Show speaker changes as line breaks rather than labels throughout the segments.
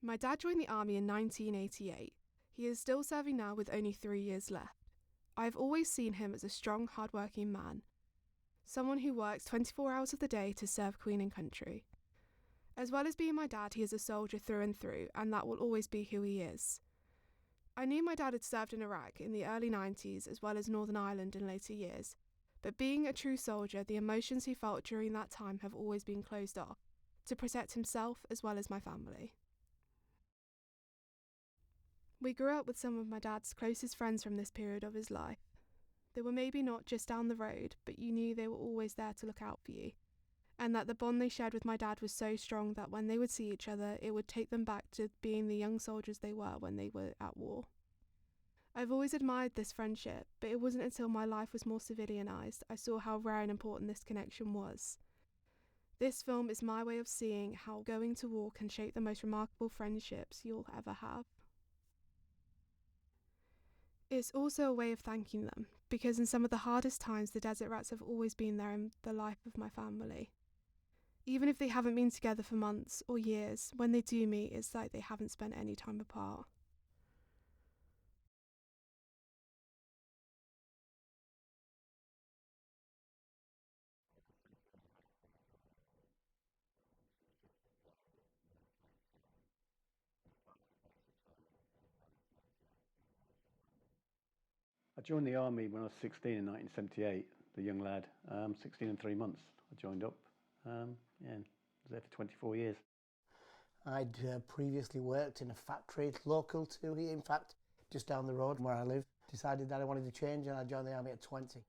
My dad joined the army in 1988. He is still serving now with only 3 years left. I've always seen him as a strong, hard-working man, someone who works 24 hours of the day to serve Queen and country. As well as being my dad, he is a soldier through and through, and that will always be who he is. I knew my dad had served in Iraq in the early 90s as well as Northern Ireland in later years, but being a true soldier, the emotions he felt during that time have always been closed off, to protect himself as well as my family. We grew up with some of my dad's closest friends from this period of his life. They were maybe not just down the road, but you knew they were always there to look out for you, and that the bond they shared with my dad was so strong that when they would see each other, it would take them back to being the young soldiers they were when they were at war. I've always admired this friendship, but it wasn't until my life was more civilianised I saw how rare and important this connection was. This film is my way of seeing how going to war can shape the most remarkable friendships you'll ever have. It's also a way of thanking them, because in some of the hardest times the Desert Rats have always been there in the life of my family. Even if they haven't been together for months or years, when they do meet, it's like they haven't spent any time apart.
I joined the army when I was 16 in 1978, the young lad. 16 and 3 months I joined up. And was there for 24 years.
I'd previously worked in a factory local to here, in fact, just down the road where I live. Decided that I wanted to change and I joined the army at 20.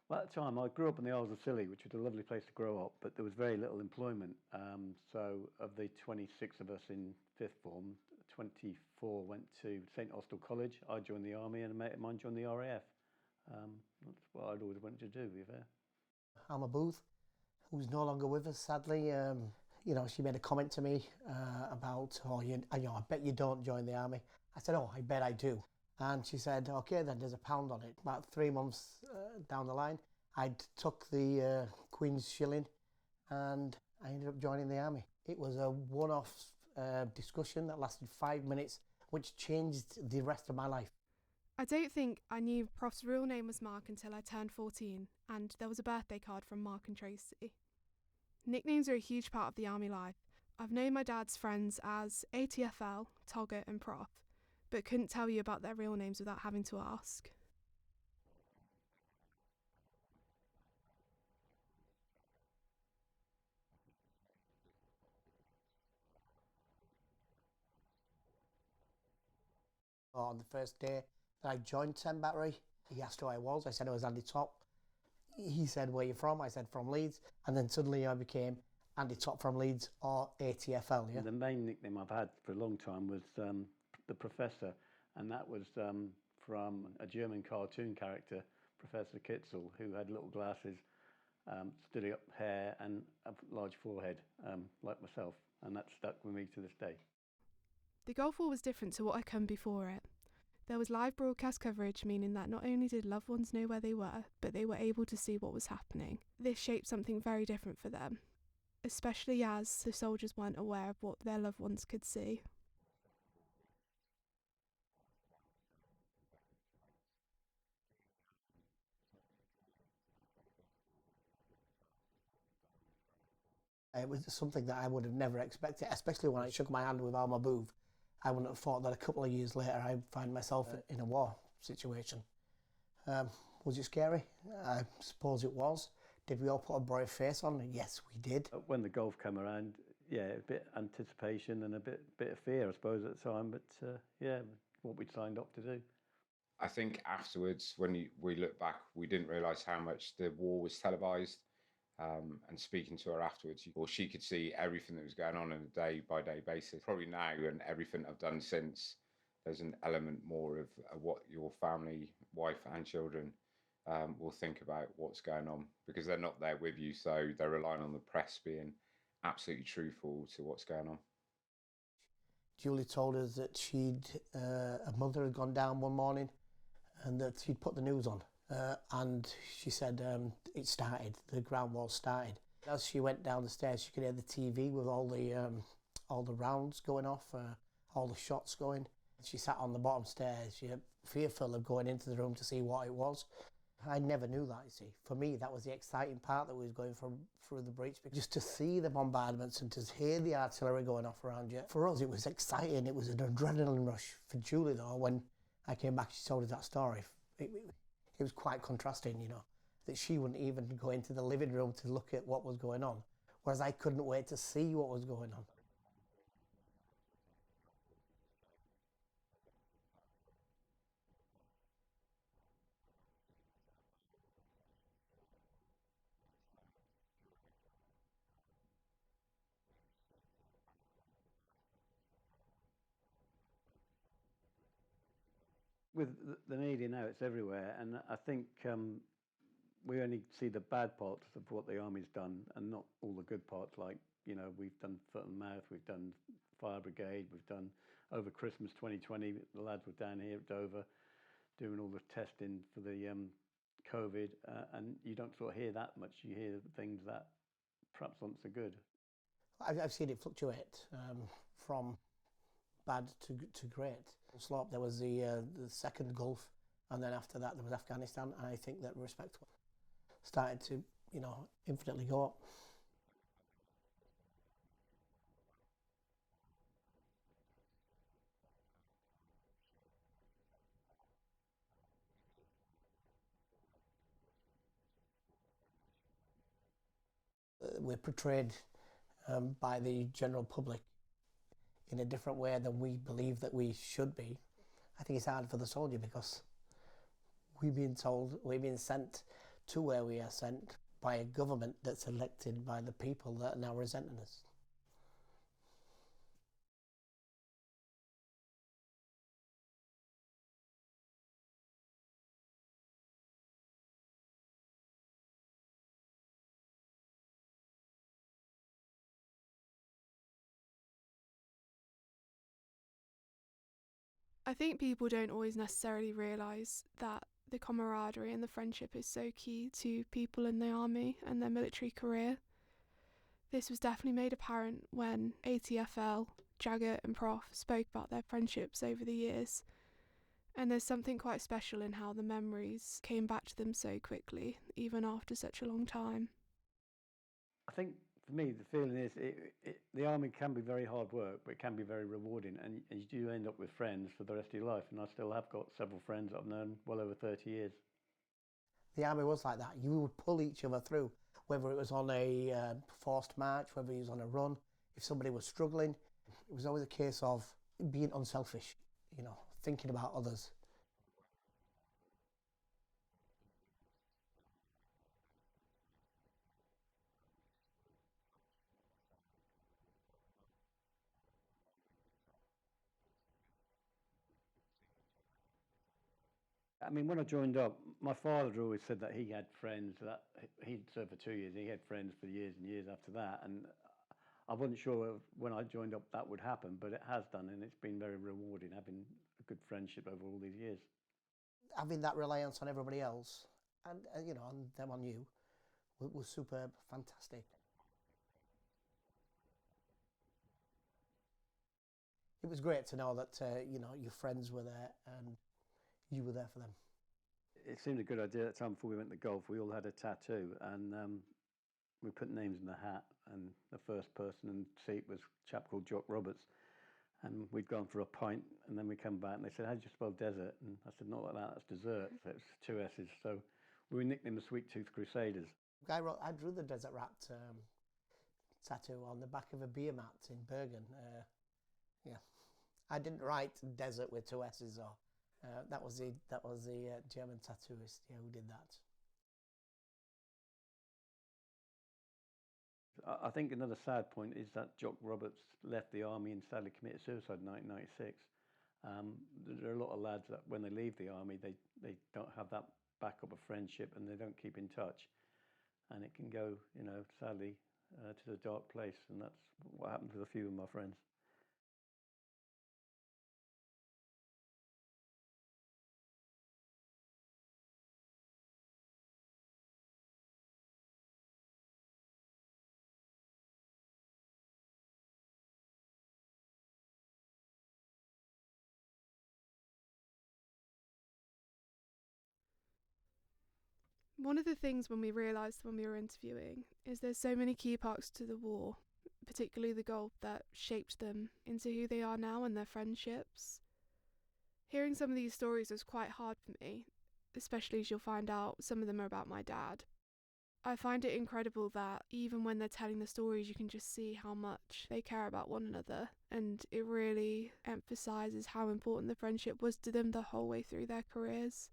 Well, at the time, I grew up in the Isles of Scilly, which was a lovely place to grow up, but there was very little employment. So of the 26 of us in fifth form, 24 went to St Austell College. I joined the army and a mate of mine joined the RAF. That's what I'd always wanted to do, to be fair.
Alma Booth, who's no longer with us, sadly. She made a comment to me about, I bet you don't join the army. I said, oh, I bet I do. And she said, okay, then there's £1 on it. About 3 months down the line, I took the Queen's shilling and I ended up joining the army. It was a one-off discussion that lasted 5 minutes, which changed the rest of my life.
I don't think I knew Prof's real name was Mark until I turned 14, and there was a birthday card from Mark and Tracy. Nicknames are a huge part of the army life. I've known my dad's friends as ATFL, Toggett and Prof, but couldn't tell you about their real names without having to ask.
On the first day that I joined 10 Battery, he asked who I was. I said I was Andy Top. He said, where are you from? I said, from Leeds. And then suddenly I became Andy Top from Leeds, or ATFL, yeah?
The main nickname I've had for a long time was the Professor, and that was from a German cartoon character, Professor Kitzel, who had little glasses, stood up hair and a large forehead, like myself, and that stuck with me to this day.
The Gulf War was different to what had come before it. There was live broadcast coverage, meaning that not only did loved ones know where they were, but they were able to see what was happening. This shaped something very different for them, especially as the soldiers weren't aware of what their loved ones could see.
It was something that I would have never expected, especially when I shook my hand with Alma Booth. I wouldn't have thought that a couple of years later I'd find myself in a war situation. Was it scary? I suppose it was. Did we all put a brave face on? Yes, we did.
When the Gulf came around, a bit anticipation and a bit of fear, I suppose, at the time, but what we'd signed up to do.
I think afterwards, when we look back, we didn't realise how much the war was televised. And speaking to her afterwards, she could see everything that was going on a day-by-day basis. Probably now, and everything I've done since, there's an element more of what your family, wife and children will think about what's going on, because they're not there with you, so they're relying on the press being absolutely truthful to what's going on.
Julie told us that her mother had gone down one morning and that she'd put the news on and she said it started, the ground war started. As she went down the stairs, she could hear the TV with all the rounds going off, all the shots going. She sat on the bottom stairs, she was fearful of going into the room to see what it was. I never knew that, you see. For me, that was the exciting part that we was going through the breach. Just to see the bombardments and to hear the artillery going off around you. For us, it was exciting. It was an adrenaline rush. For Julie, though, when I came back, she told us that story. It was quite contrasting, you know, that she wouldn't even go into the living room to look at what was going on, whereas I couldn't wait to see what was going on.
With the media now, it's everywhere, and I think we only see the bad parts of what the army's done, and not all the good parts. Like, you know, we've done foot and mouth, we've done fire brigade, we've done over Christmas 2020. The lads were down here at Dover doing all the testing for the COVID, and you don't sort of hear that much. You hear things that perhaps aren't so good.
I've seen it fluctuate from bad to great. Slope, there was the second Gulf, and then after that there was Afghanistan, and I think that respect started to, you know, infinitely go up. We're portrayed by the general public in a different way than we believe that we should be. I think it's hard for the soldier because we've been told, we've been sent to where we are sent by a government that's elected by the people that are now resenting us.
I think people don't always necessarily realise that the camaraderie and the friendship is so key to people in the army and their military career. This was definitely made apparent when ATFL, Jaggett and Prof spoke about their friendships over the years, and there's something quite special in how the memories came back to them so quickly, even after such a long time.
I think for me, the feeling is the army can be very hard work, but it can be very rewarding, and you do end up with friends for the rest of your life. And I still have got several friends that I've known well over 30 years.
The army was like that. You would pull each other through, whether it was on a forced march, whether he was on a run. If somebody was struggling, it was always a case of being unselfish, you know, thinking about others.
I mean, when I joined up, my father had always said that he had friends that he'd served for 2 years. He had friends for years and years after that, and I wasn't sure when I joined up that would happen, but it has done, and it's been very rewarding having a good friendship over all these years.
Having that reliance on everybody else and you know, on them on you was superb, fantastic. It was great to know that you know, your friends were there and you were there for them.
It seemed a good idea at the time before we went to golf. We all had a tattoo, and we put names in the hat. And the first person in the seat was a chap called Jock Roberts. And we'd gone for a pint, and then we come back, and they said, "How do you spell desert?" And I said, "Not like that. That's dessert." So it's two S's. So we nicknamed the Sweet Tooth Crusaders.
I drew the Desert Rat tattoo on the back of a beer mat in Bergen. Yeah, I didn't write desert with two S's or. That was the German tattooist, yeah, who did that.
I think another sad point is that Jock Roberts left the army and sadly committed suicide in 1996. There are a lot of lads that when they leave the army, they don't have that backup of friendship and they don't keep in touch. And it can go, you know, sadly to the dark place. And that's what happened with a few of my friends.
One of the things when we realised when we were interviewing is there's so many key parts to the war, particularly the Gulf, that shaped them into who they are now and their friendships. Hearing some of these stories was quite hard for me, especially as you'll find out some of them are about my dad. I find it incredible that even when they're telling the stories, you can just see how much they care about one another, and it really emphasises how important the friendship was to them the whole way through their careers.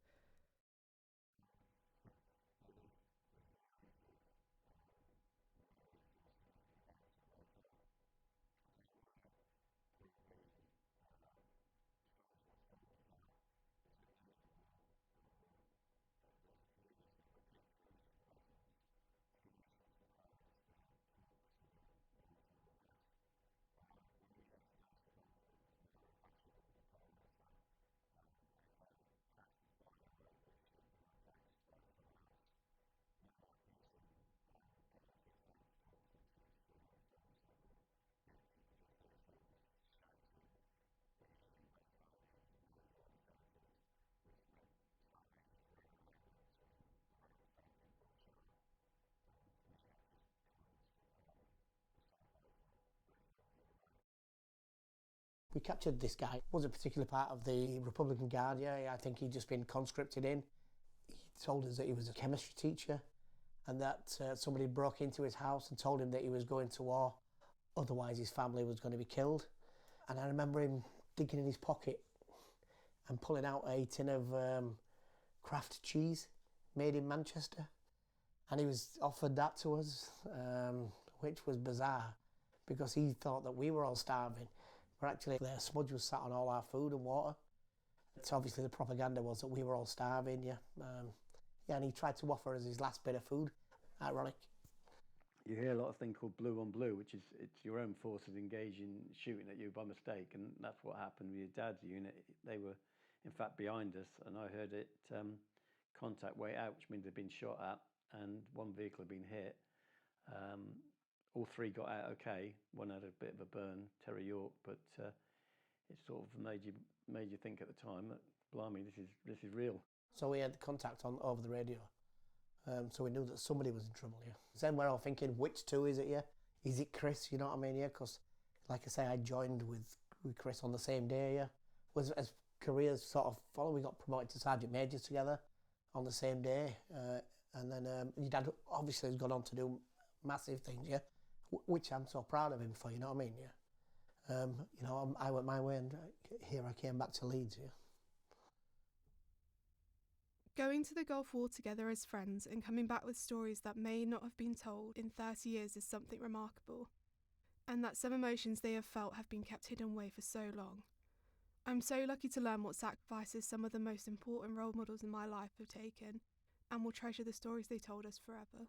We captured this guy. Was a particular part of the Republican Guard, yeah. I think he'd just been conscripted in. He told us that he was a chemistry teacher and that somebody broke into his house and told him that he was going to war, otherwise his family was going to be killed. And I remember him digging in his pocket and pulling out a tin of Kraft cheese made in Manchester. And he was offered that to us, which was bizarre because he thought that we were all starving. But actually, the smudge was sat on all our food and water. So obviously the propaganda was that we were all starving, yeah. And he tried to offer us his last bit of food. Ironic.
You hear a lot of things called blue on blue, which is it's your own forces engaging, shooting at you by mistake, and that's what happened with your dad's unit. They were, in fact, behind us, and I heard it contact way out, which means they'd been shot at, and one vehicle had been hit. All three got out okay. One had a bit of a burn, Terry York, but it sort of made you think at the time that, blimey, this is real.
So we had contact on over the radio, so we knew that somebody was in trouble. Yeah. Then we're all thinking, which two is it? Yeah, is it Chris? You know what I mean? Yeah, because like I say, I joined with Chris on the same day. Yeah, was as careers sort of follow. We got promoted to sergeant majors together on the same day, and then your dad obviously has gone on to do massive things. Yeah. Which I'm so proud of him for, you know what I mean, yeah. I went my way and here I came back to Leeds, yeah.
Going to the Gulf War together as friends and coming back with stories that may not have been told in 30 years is something remarkable, and that some emotions they have felt have been kept hidden away for so long. I'm so lucky to learn what sacrifices some of the most important role models in my life have taken, and will treasure the stories they told us forever.